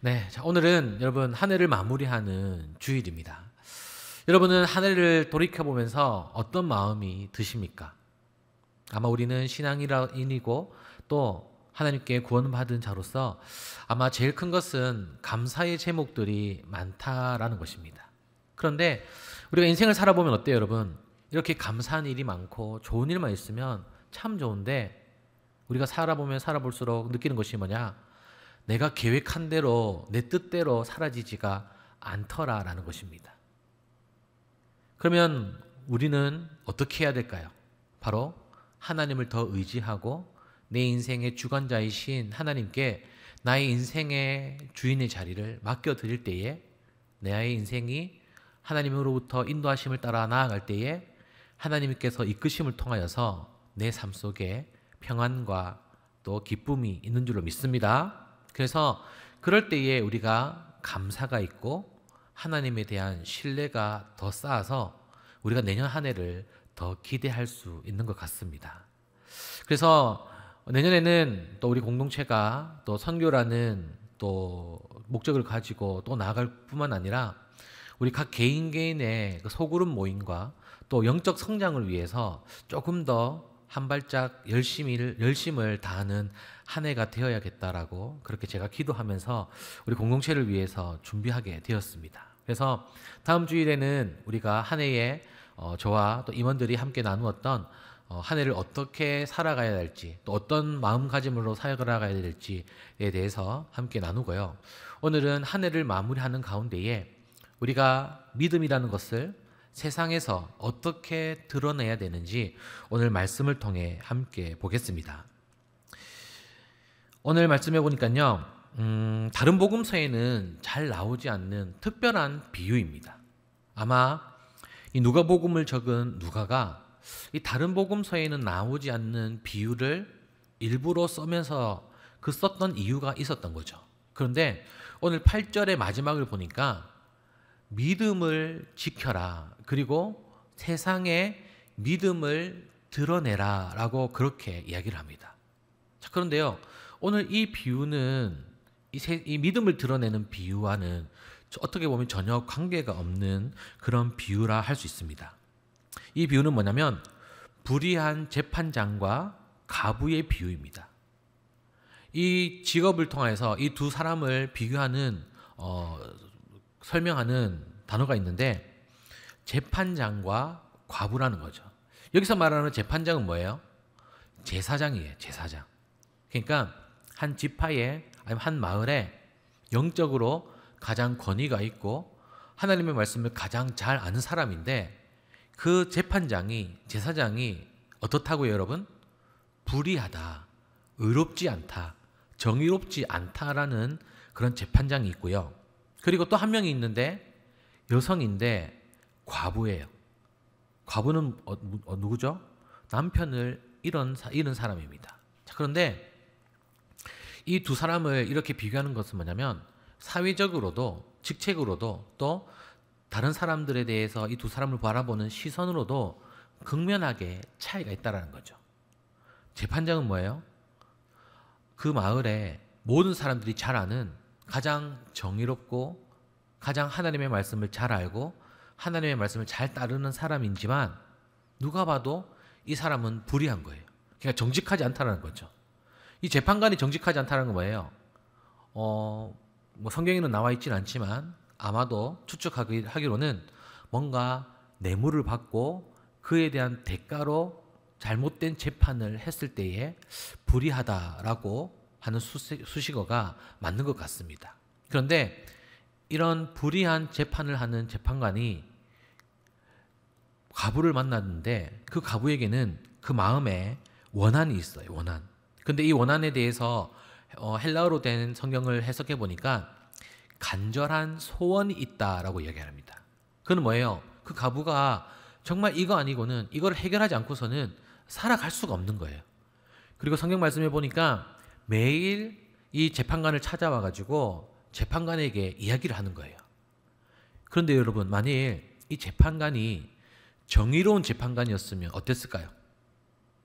네, 자, 오늘은 여러분 한 해를 마무리하는 주일입니다. 여러분은 한 해를 돌이켜보면서 어떤 마음이 드십니까? 아마 우리는 신앙인이고 또 하나님께 구원받은 자로서 아마 제일 큰 것은 감사의 제목들이 많다라는 것입니다. 그런데 우리가 인생을 살아보면 어때요, 여러분? 이렇게 감사한 일이 많고 좋은 일만 있으면 참 좋은데 우리가 살아보면 살아볼수록 느끼는 것이 뭐냐? 내가 계획한 대로 내 뜻대로 사라지지가 않더라라는 것입니다. 그러면 우리는 어떻게 해야 될까요? 바로 하나님을 더 의지하고 내 인생의 주관자이신 하나님께 나의 인생의 주인의 자리를 맡겨드릴 때에 나의 인생이 하나님으로부터 인도하심을 따라 나아갈 때에 하나님께서 이끄심을 통하여서 내 삶 속에 평안과 또 기쁨이 있는 줄로 믿습니다. 그래서 그럴 때에 우리가 감사가 있고 하나님에 대한 신뢰가 더 쌓아서 우리가 내년 한 해를 더 기대할 수 있는 것 같습니다. 그래서 내년에는 또 우리 공동체가 또 선교라는 또 목적을 가지고 또 나아갈 뿐만 아니라 우리 각 개인의 그 소그룹 모임과 또 영적 성장을 위해서 조금 더 한 발짝 열심을 다하는 한 해가 되어야겠다라고 그렇게 제가 기도하면서 우리 공동체를 위해서 준비하게 되었습니다. 그래서 다음 주일에는 우리가 한 해에 저와 또 임원들이 함께 나누었던 한 해를 어떻게 살아가야 될지 또 어떤 마음가짐으로 살아가야 될지에 대해서 함께 나누고요. 오늘은 한 해를 마무리하는 가운데에 우리가 믿음이라는 것을 세상에서 어떻게 드러내야 되는지 오늘 말씀을 통해 함께 보겠습니다. 오늘 말씀해 보니까요, 다른 복음서에는 잘 나오지 않는 특별한 비유입니다. 아마 이 누가복음을 적은 누가가 이 다른 복음서에는 나오지 않는 비유를 일부러 써면서 그 썼던 이유가 있었던 거죠. 그런데 오늘 8절의 마지막을 보니까 믿음을 지켜라. 그리고 세상에 믿음을 드러내라. 라고 그렇게 이야기를 합니다. 자, 그런데요. 오늘 이 비유는 이 믿음을 드러내는 비유와는 어떻게 보면 전혀 관계가 없는 그런 비유라 할 수 있습니다. 이 비유는 뭐냐면 불의한 재판장과 가부의 비유입니다. 이 직업을 통해서 이 두 사람을 비교하는 설명하는 단어가 있는데 재판장과 과부라는 거죠. 여기서 말하는 재판장은 뭐예요? 제사장이에요. 제사장. 그러니까 한 지파에 아니면 한 마을에 영적으로 가장 권위가 있고 하나님의 말씀을 가장 잘 아는 사람인데 그 재판장이 제사장이 어떻다고요, 여러분? 불의하다, 의롭지 않다, 정의롭지 않다라는 그런 재판장이 있고요. 그리고 또 한 명이 있는데 여성인데 과부예요. 과부는 누구죠? 남편을 잃은 사람입니다. 자, 그런데 이 두 사람을 이렇게 비교하는 것은 뭐냐면 사회적으로도 직책으로도 또 다른 사람들에 대해서 이 두 사람을 바라보는 시선으로도 극명하게 차이가 있다는 거죠. 재판장은 뭐예요? 그 마을에 모든 사람들이 잘 아는 가장 정의롭고 가장 하나님의 말씀을 잘 알고 하나님의 말씀을 잘 따르는 사람이지만 누가 봐도 이 사람은 불의한 거예요. 그러니까 정직하지 않다는 거죠. 이 재판관이 정직하지 않다는 건 뭐예요? 뭐 성경에는 나와 있지는 않지만 아마도 추측하기로는 뭔가 뇌물을 받고 그에 대한 대가로 잘못된 재판을 했을 때에 불의하다라고 하는 수식어가 맞는 것 같습니다. 그런데 이런 불의한 재판을 하는 재판관이 과부를 만났는데 그 과부에게는 그 마음에 원한이 있어요. 원한. 근데 이 원한에 대해서 헬라어로 된 성경을 해석해 보니까 간절한 소원이 있다라고 이야기합니다. 그건 뭐예요? 그 과부가 정말 이거 아니고는 이걸 해결하지 않고서는 살아갈 수가 없는 거예요. 그리고 성경 말씀해 보니까 매일 이 재판관을 찾아와 가지고 재판관에게 이야기를 하는 거예요. 그런데 여러분, 만일 이 재판관이 정의로운 재판관이었으면 어땠을까요?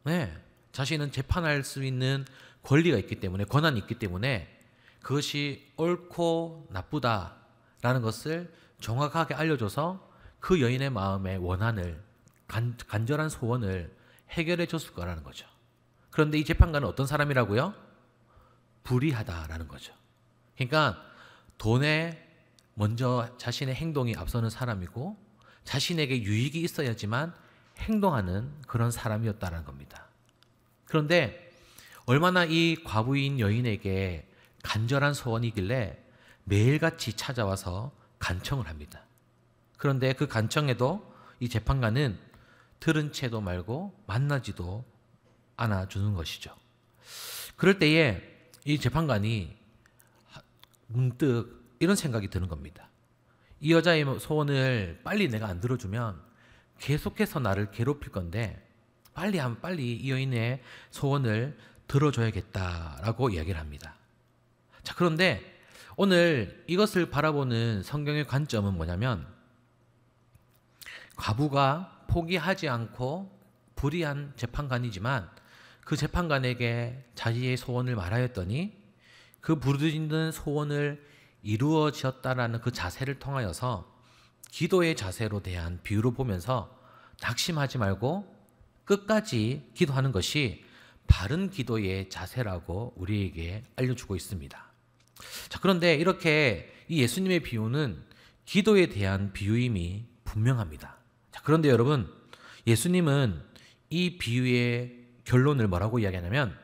네, 자신은 재판할 수 있는 권리가 있기 때문에, 권한이 있기 때문에 그것이 옳고 나쁘다라는 것을 정확하게 알려줘서 그 여인의 마음의 원한을 간절한 소원을 해결해 줬을 거라는 거죠. 그런데 이 재판관은 어떤 사람이라고요? 불의하다라는 거죠. 그러니까 돈에 먼저 자신의 행동이 앞서는 사람이고 자신에게 유익이 있어야지만 행동하는 그런 사람이었다는 겁니다. 그런데 얼마나 이 과부인 여인에게 간절한 소원이길래 매일같이 찾아와서 간청을 합니다. 그런데 그 간청에도 이 재판관은 들은 채도 말고 만나지도 않아주는 것이죠. 그럴 때에 이 재판관이 문득 이런 생각이 드는 겁니다. 이 여자의 소원을 빨리 내가 안 들어주면 계속해서 나를 괴롭힐 건데 빨리 이 여인의 소원을 들어줘야겠다라고 이야기를 합니다. 자, 그런데 오늘 이것을 바라보는 성경의 관점은 뭐냐면 과부가 포기하지 않고 불의한 재판관이지만 그 재판관에게 자기의 소원을 말하였더니 그 부르짖는 소원을 이루어졌다라는 그 자세를 통하여서 기도의 자세로 대한 비유로 보면서 낙심하지 말고 끝까지 기도하는 것이 바른 기도의 자세라고 우리에게 알려주고 있습니다. 자, 그런데 이렇게 이 예수님의 비유는 기도에 대한 비유임이 분명합니다. 자, 그런데 여러분, 예수님은 이 비유의 결론을 뭐라고 이야기하냐면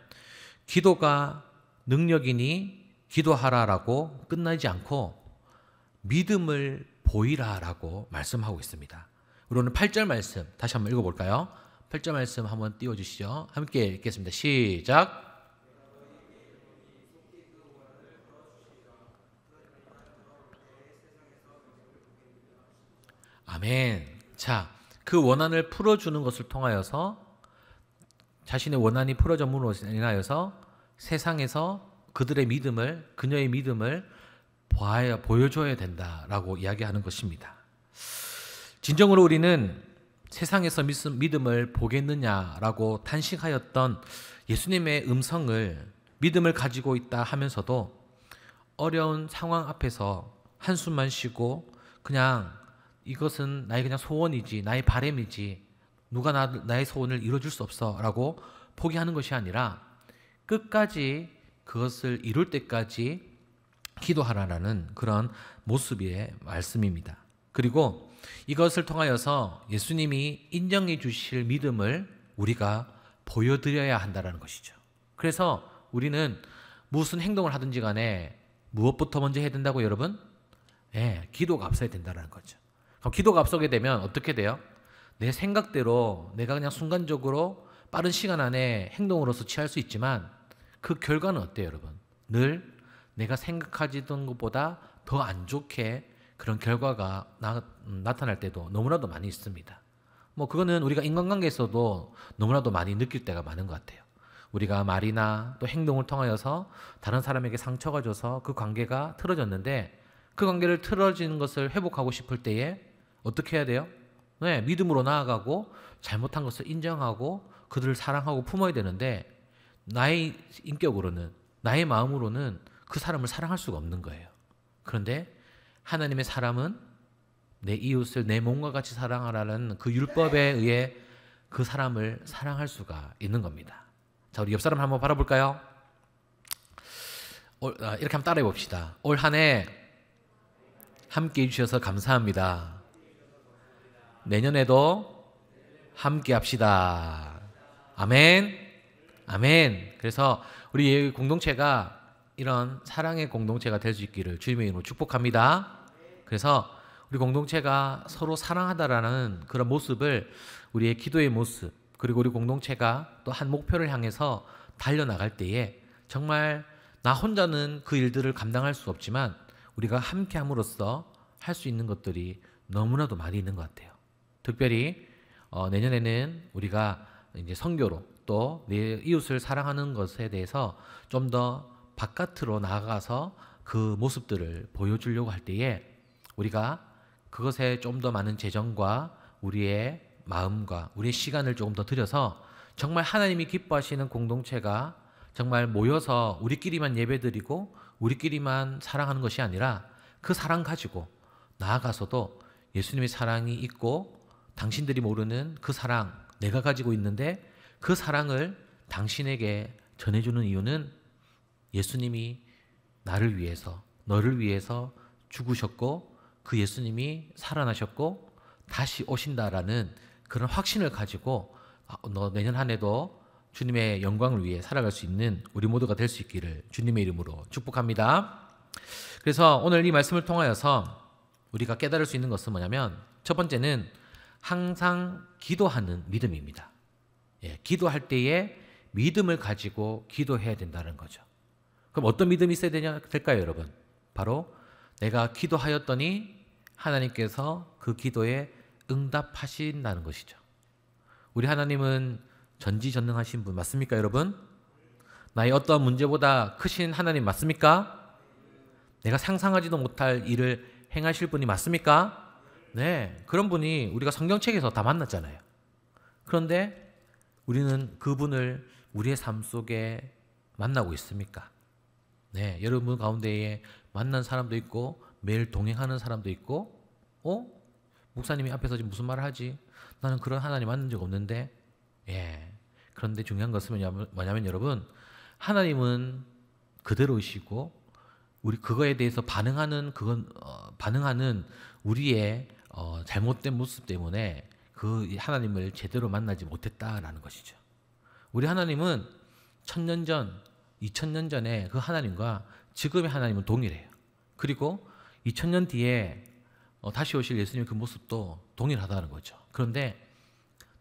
기도가 능력이니 기도하라라고 끝나지 않고 믿음을 보이라라고 말씀하고 있습니다. 우리 오늘 8절 말씀 다시 한번 읽어볼까요? 8절 말씀 한번 띄워주시죠. 함께 읽겠습니다. 시작. 아멘. 자, 그 원한을 풀어주는 것을 통하여서 자신의 원한이 풀어짐으로 인하여서 세상에서 그들의 믿음을, 그녀의 믿음을 보여줘야 된다라고 이야기하는 것입니다. 진정으로 우리는 세상에서 믿음을 보겠느냐라고 탄식하였던 예수님의 음성을 믿음을 가지고 있다 하면서도 어려운 상황 앞에서 한숨만 쉬고 그냥 이것은 나의 그냥 소원이지, 나의 바람이지, 누가 나의 소원을 이루어줄 수 없어 라고 포기하는 것이 아니라 끝까지 그것을 이룰 때까지 기도하라는 그런 모습의 말씀입니다. 그리고 이것을 통하여서 예수님이 인정해 주실 믿음을 우리가 보여드려야 한다는 것이죠. 그래서 우리는 무슨 행동을 하든지 간에 무엇부터 먼저 해야 된다고 여러분? 기도가 앞서야 된다는 거죠. 그럼 기도가 앞서게 되면 어떻게 돼요? 내 생각대로 내가 그냥 순간적으로 빠른 시간 안에 행동으로서 취할 수 있지만 그 결과는 어때요, 여러분? 늘 내가 생각하던 것보다 더 안 좋게 그런 결과가 나타날 때도 너무나도 많이 있습니다. 뭐 그거는 우리가 인간관계에서도 너무나도 많이 느낄 때가 많은 것 같아요. 우리가 말이나 또 행동을 통하여서 다른 사람에게 상처가 줘서 그 관계가 틀어졌는데 그 관계를 틀어지는 것을 회복하고 싶을 때에 어떻게 해야 돼요? 믿음으로 나아가고 잘못한 것을 인정하고 그들을 사랑하고 품어야 되는데 나의 인격으로는, 나의 마음으로는 그 사람을 사랑할 수가 없는 거예요. 그런데 하나님의 사람은 내 이웃을 내 몸과 같이 사랑하라는 그 율법에 의해 그 사람을 사랑할 수가 있는 겁니다. 자, 우리 옆 사람 한번 바라볼까요? 이렇게 한번 따라해 봅시다. 올 한 해 함께 해주셔서 감사합니다. 내년에도 함께 합시다. 아멘. 아멘. 그래서 우리 공동체가 이런 사랑의 공동체가 될 수 있기를 주님의 이름으로 축복합니다. 그래서 우리 공동체가 서로 사랑하다라는 그런 모습을 우리의 기도의 모습, 그리고 우리 공동체가 또 한 목표를 향해서 달려나갈 때에 정말 나 혼자는 그 일들을 감당할 수 없지만 우리가 함께 함으로써 할 수 있는 것들이 너무나도 많이 있는 것 같아요. 특별히 내년에는 우리가 이제 선교로 또 내 이웃을 사랑하는 것에 대해서 좀 더 바깥으로 나아가서 그 모습들을 보여주려고 할 때에 우리가 그것에 좀 더 많은 재정과 우리의 마음과 우리의 시간을 조금 더 들여서 정말 하나님이 기뻐하시는 공동체가 정말 모여서 우리끼리만 예배드리고 우리끼리만 사랑하는 것이 아니라 그 사랑 가지고 나아가서도 예수님의 사랑이 있고 당신들이 모르는 그 사랑 내가 가지고 있는데 그 사랑을 당신에게 전해주는 이유는 예수님이 나를 위해서 너를 위해서 죽으셨고 그 예수님이 살아나셨고 다시 오신다라는 그런 확신을 가지고 너 내년 한 해도 주님의 영광을 위해 살아갈 수 있는 우리 모두가 될 수 있기를 주님의 이름으로 축복합니다. 그래서 오늘 이 말씀을 통하여서 우리가 깨달을 수 있는 것은 뭐냐면 첫 번째는 항상 기도하는 믿음입니다. 기도할 때에 믿음을 가지고 기도해야 된다는 거죠. 그럼 어떤 믿음이 있어야 될까요, 여러분? 바로 내가 기도하였더니 하나님께서 그 기도에 응답하신다는 것이죠. 우리 하나님은 전지전능하신 분 맞습니까, 여러분? 나의 어떠한 문제보다 크신 하나님 맞습니까? 내가 상상하지도 못할 일을 행하실 분이 맞습니까? 네, 그런 분이 우리가 성경책에서 다 만났잖아요. 그런데 우리는 그분을 우리의 삶 속에 만나고 있습니까? 네, 여러분 가운데에 만난 사람도 있고 매일 동행하는 사람도 있고 목사님이 앞에서 지금 무슨 말을 하지? 나는 그런 하나님 만난 적 없는데 그런데 중요한 것은 뭐냐면 여러분 하나님은 그대로이시고 우리 그거에 대해서 반응하는 우리의 잘못된 모습 때문에 그 하나님을 제대로 만나지 못했다라는 것이죠. 우리 하나님은 1000년 전, 2000년 전에 그 하나님과 지금의 하나님은 동일해요. 그리고 2000년 뒤에 다시 오실 예수님의 그 모습도 동일하다는 거죠. 그런데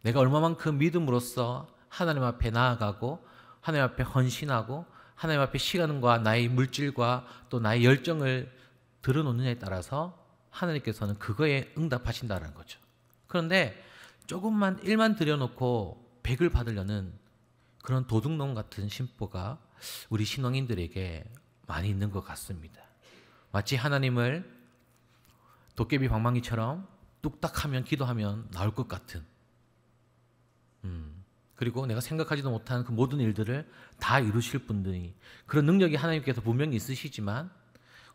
내가 얼마만큼 믿음으로써 하나님 앞에 나아가고 하나님 앞에 헌신하고 하나님 앞에 시간과 나의 물질과 또 나의 열정을 드러놓느냐에 따라서 하나님께서는 그거에 응답하신다는 거죠. 그런데 조금만 일만 들여놓고 100을 받으려는 그런 도둑놈 같은 심보가 우리 신앙인들에게 많이 있는 것 같습니다. 마치 하나님을 도깨비 방망이처럼 뚝딱하면 기도하면 나올 것 같은 그리고 내가 생각하지도 못한 그 모든 일들을 다 이루실 분들이 그런 능력이 하나님께서 분명히 있으시지만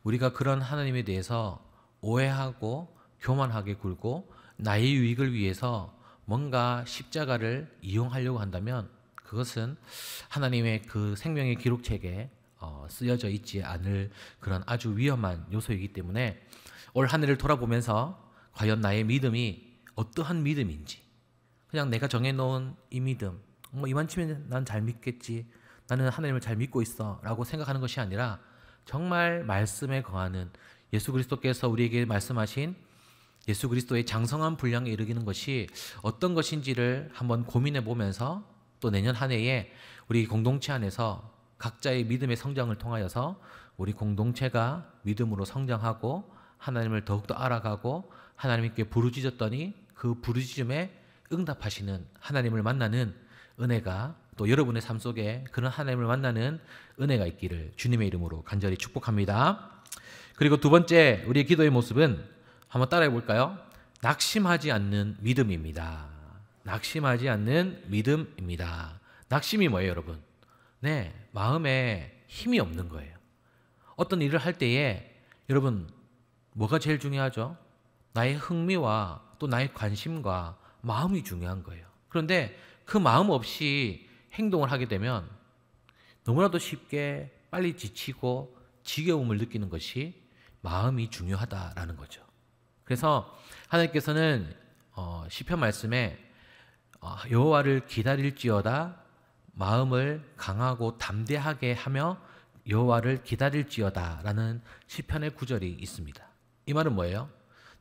우리가 그런 하나님에 대해서 오해하고 교만하게 굴고 나의 유익을 위해서 뭔가 십자가를 이용하려고 한다면 그것은 하나님의 그 생명의 기록책에 쓰여져 있지 않을 그런 아주 위험한 요소이기 때문에 올 한 해를 돌아보면서 과연 나의 믿음이 어떠한 믿음인지 그냥 내가 정해놓은 이 믿음 이만치면 난 잘 믿겠지 나는 하나님을 잘 믿고 있어 라고 생각하는 것이 아니라 정말 말씀에 거하는 예수 그리스도께서 우리에게 말씀하신 예수 그리스도의 장성한 분량에 이르기는 것이 어떤 것인지를 한번 고민해 보면서 또 내년 한 해에 우리 공동체 안에서 각자의 믿음의 성장을 통하여서 우리 공동체가 믿음으로 성장하고 하나님을 더욱더 알아가고 하나님께 부르짖었더니 그 부르짖음에 응답하시는 하나님을 만나는 은혜가 또 여러분의 삶 속에 그런 하나님을 만나는 은혜가 있기를 주님의 이름으로 간절히 축복합니다. 그리고 두 번째 우리의 기도의 모습은 한번 따라해 볼까요? 낙심하지 않는 믿음입니다. 낙심하지 않는 믿음입니다. 낙심이 뭐예요, 여러분? 네, 마음에 힘이 없는 거예요. 어떤 일을 할 때에 여러분 뭐가 제일 중요하죠? 나의 흥미와 또 나의 관심과 마음이 중요한 거예요. 그런데 그 마음 없이 행동을 하게 되면 너무나도 쉽게 빨리 지치고 지겨움을 느끼는 것이 마음이 중요하다라는 거죠. 그래서 하나님께서는 시편 말씀에 여호와를 기다릴지어다 마음을 강하고 담대하게 하며 여호와를 기다릴지어다라는 시편의 구절이 있습니다. 이 말은 뭐예요?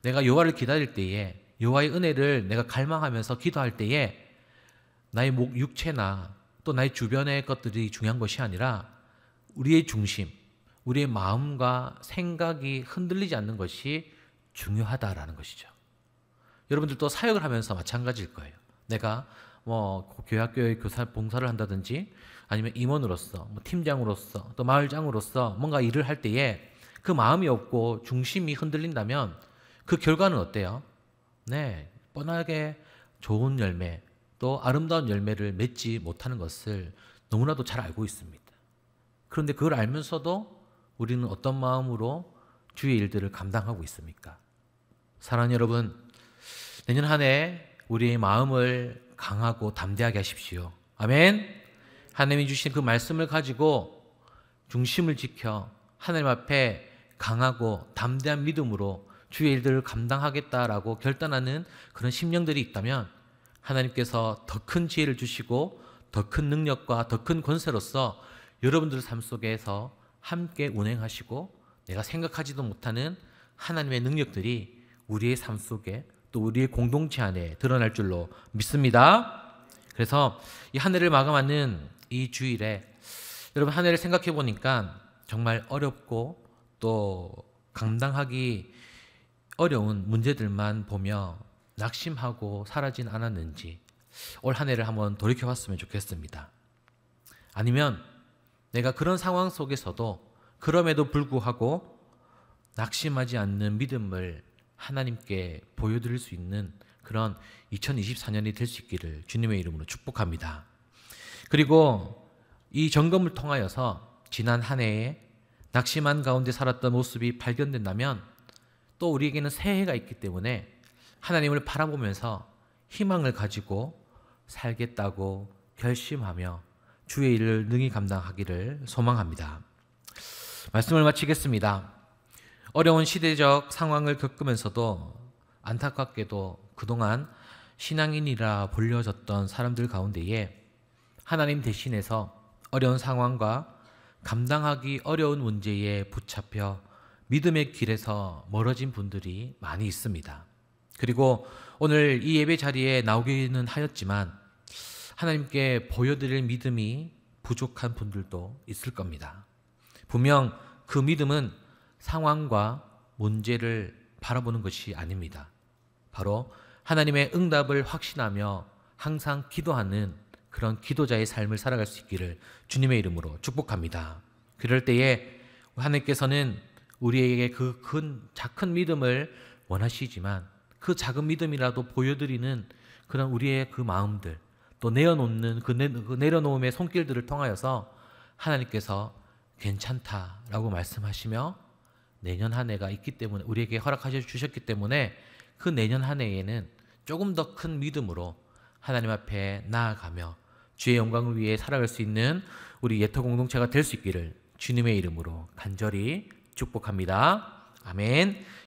내가 여호와를 기다릴 때에 여호와의 은혜를 내가 갈망하면서 기도할 때에 나의 육체나 또 나의 주변의 것들이 중요한 것이 아니라 우리의 중심, 우리의 마음과 생각이 흔들리지 않는 것이 중요하다라는 것이죠. 여러분들도 사역을 하면서 마찬가지일 거예요. 내가 교회학교에 교사 봉사를 한다든지 아니면 임원으로서 팀장으로서 또 마을장으로서 뭔가 일을 할 때에 그 마음이 없고 중심이 흔들린다면 그 결과는 어때요? 네, 뻔하게 좋은 열매 또 아름다운 열매를 맺지 못하는 것을 너무나도 잘 알고 있습니다. 그런데 그걸 알면서도 우리는 어떤 마음으로 주의 일들을 감당하고 있습니까? 사랑하는 여러분, 내년 한 해 우리의 마음을 강하고 담대하게 하십시오. 아멘. 하나님이 주신 그 말씀을 가지고 중심을 지켜 하나님 앞에 강하고 담대한 믿음으로 주의 일들을 감당하겠다라고 결단하는 그런 심령들이 있다면 하나님께서 더 큰 지혜를 주시고 더 큰 능력과 더 큰 권세로서 여러분들 삶 속에서 함께 운행하시고 내가 생각하지도 못하는 하나님의 능력들이 우리의 삶 속에 또 우리의 공동체 안에 드러날 줄로 믿습니다. 그래서 이 한 해를 마감하는 이 주일에 여러분 한 해를 생각해 보니까 정말 어렵고 또 감당하기 어려운 문제들만 보며 낙심하고 사라진 않았는지 올 한 해를 한번 돌이켜 봤으면 좋겠습니다. 아니면 내가 그런 상황 속에서도 그럼에도 불구하고 낙심하지 않는 믿음을 하나님께 보여드릴 수 있는 그런 2024년이 될 수 있기를 주님의 이름으로 축복합니다. 그리고 이 점검을 통하여서 지난 한 해에 낙심한 가운데 살았던 모습이 발견된다면 또 우리에게는 새해가 있기 때문에 하나님을 바라보면서 희망을 가지고 살겠다고 결심하며 주의 일을 능히 감당하기를 소망합니다. 말씀을 마치겠습니다. 어려운 시대적 상황을 겪으면서도 안타깝게도 그동안 신앙인이라 불려졌던 사람들 가운데에 하나님 대신해서 어려운 상황과 감당하기 어려운 문제에 붙잡혀 믿음의 길에서 멀어진 분들이 많이 있습니다. 그리고 오늘 이 예배 자리에 나오기는 하였지만 하나님께 보여드릴 믿음이 부족한 분들도 있을 겁니다. 분명 그 믿음은 상황과 문제를 바라보는 것이 아닙니다. 바로 하나님의 응답을 확신하며 항상 기도하는 그런 기도자의 삶을 살아갈 수 있기를 주님의 이름으로 축복합니다. 그럴 때에 하나님께서는 우리에게 그 작은 믿음을 원하시지만 그 작은 믿음이라도 보여드리는 그런 우리의 그 마음들 또 내어놓는 그 내려놓음의 손길들을 통하여서 하나님께서 괜찮다라고 말씀하시며 내년 한 해가 있기 때문에 우리에게 허락하셔 주셨기 때문에 그 내년 한 해에는 조금 더 큰 믿음으로 하나님 앞에 나아가며 주의 영광을 위해 살아갈 수 있는 우리 예터 공동체가 될 수 있기를 주님의 이름으로 간절히 축복합니다. 아멘.